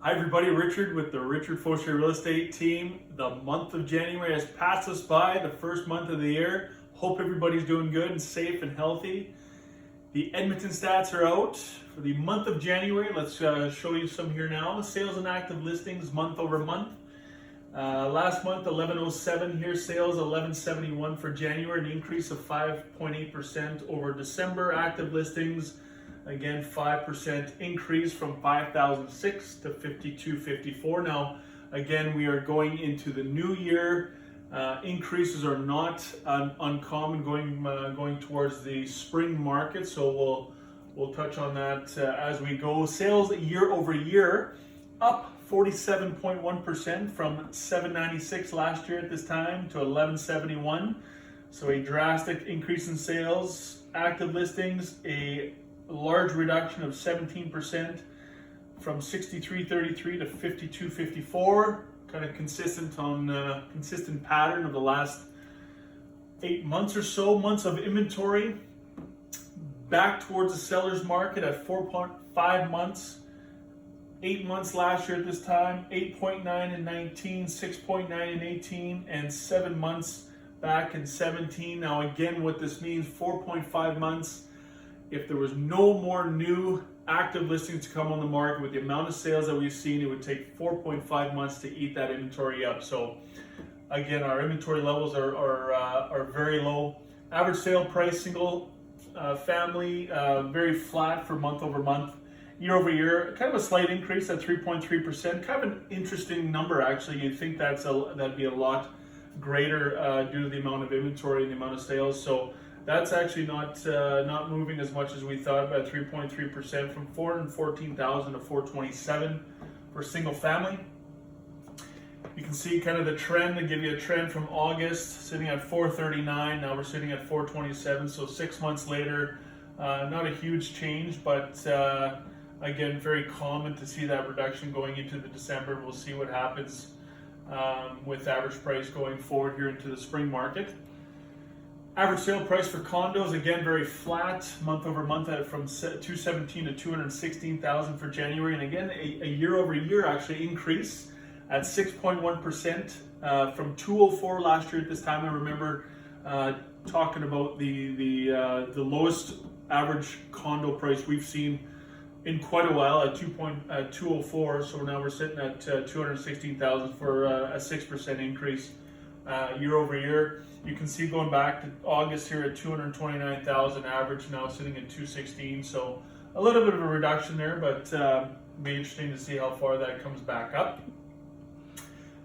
Hi everybody, Richard with the Richard Faucher Real Estate team. The month of January has passed us by, the first month of the year. Hope everybody's doing good and safe and healthy. The Edmonton stats are out for the month of January. Let's show you some here now. Sales and active listings month over month. Last month 1107 here, sales 1171 for January, an increase of 5.8% over December. Active listings, again 5% increase from 5,006 to 5,254. Now again, we are going into the new year. Increases are not uncommon going towards the spring market, so we'll touch on that as we go. Sales year over year up 47.1% from 796 last year at this time to 1171. So a drastic increase in sales. Active listings, a large reduction of 17% from 6333 to 5254. Kind of consistent pattern of the last 8 months or so. Months of inventory back towards the seller's market at 4.5 months. 8 months last year at this time, 8.9 in 19, 6.9 in 18, and 7 months back in 17. Now again, what this means, 4.5 months. If there was no more new active listings to come on the market with the amount of sales that we've seen, it would take 4.5 months to eat that inventory up. So again, our inventory levels are very low. Average sale price, single family, very flat for month over month. Year over year, kind of a slight increase at 3.3%. Kind of an interesting number, actually. You'd think that'd be a lot greater due to the amount of inventory and the amount of sales. So that's actually not moving as much as we thought, about 3.3% from 414,000 to 427 for single family. You can see kind of the trend. They give you a trend from August, sitting at 439. Now we're sitting at 427. So 6 months later, not a huge change, but again, very common to see that reduction going into the December. We'll see what happens with average price going forward here into the spring market. Average sale price for condos, again, very flat month over month at from 217 to 216,000 for January. And again, a year over year actually increase at 6.1% from 204 last year at this time. I remember talking about the lowest average condo price we've seen in quite a while at 204. So now we're sitting at 216,000 for a 6% increase year over year. You can see going back to August here at 229,000 average, now sitting at 216. So a little bit of a reduction there, but be interesting to see how far that comes back up.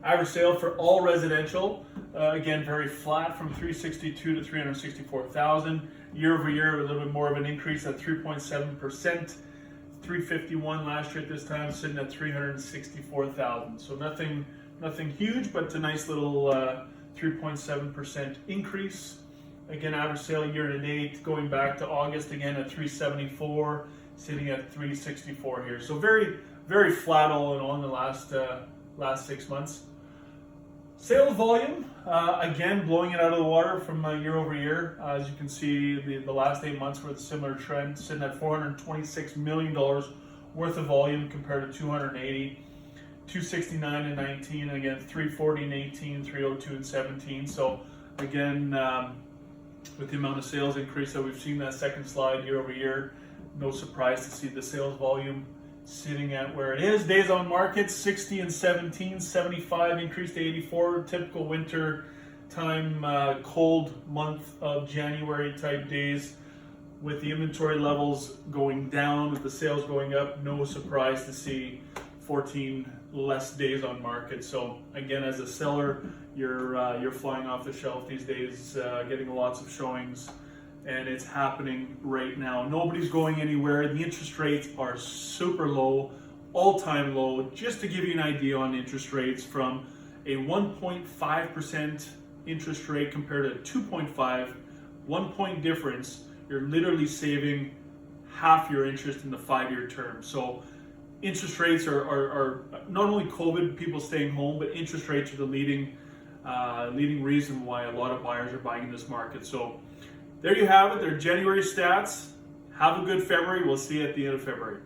Average sale for all residential, again, very flat from 362 to 364,000. Year over year, a little bit more of an increase at 3.7%. 351 last year at this time, sitting at 364,000. So nothing huge, but it's a nice little 3.7% increase. Again, average sale year to date, going back to August again at 374, sitting at 364 here. So very, very flat all in all in the last 6 months. Sales volume, again, blowing it out of the water from year over year. As you can see, the last 8 months were a similar trend, sitting at $426 million worth of volume compared to 280, 269 in 19, and again, 340 in 18, 302 in 17. So again, with the amount of sales increase that we've seen, that second slide year over year, no surprise to see the sales volume sitting at where it is. Days on market, 60 and 17, 75 increased to 84. Typical winter time, cold month of January type days. With the inventory levels going down, with the sales going up, no surprise to see 14 less days on market. So again, as a seller, you're flying off the shelf these days, getting lots of showings. And it's happening right now. Nobody's going anywhere. The interest rates are super low, all-time low. Just to give you an idea on interest rates, from a 1.5% interest rate compared to 2.5, 1 point difference, you're literally saving half your interest in the 5-year term. So interest rates are not only COVID, people staying home, but interest rates are the leading reason why a lot of buyers are buying in this market. So there you have it. They're January stats. Have a good February. We'll see you at the end of February.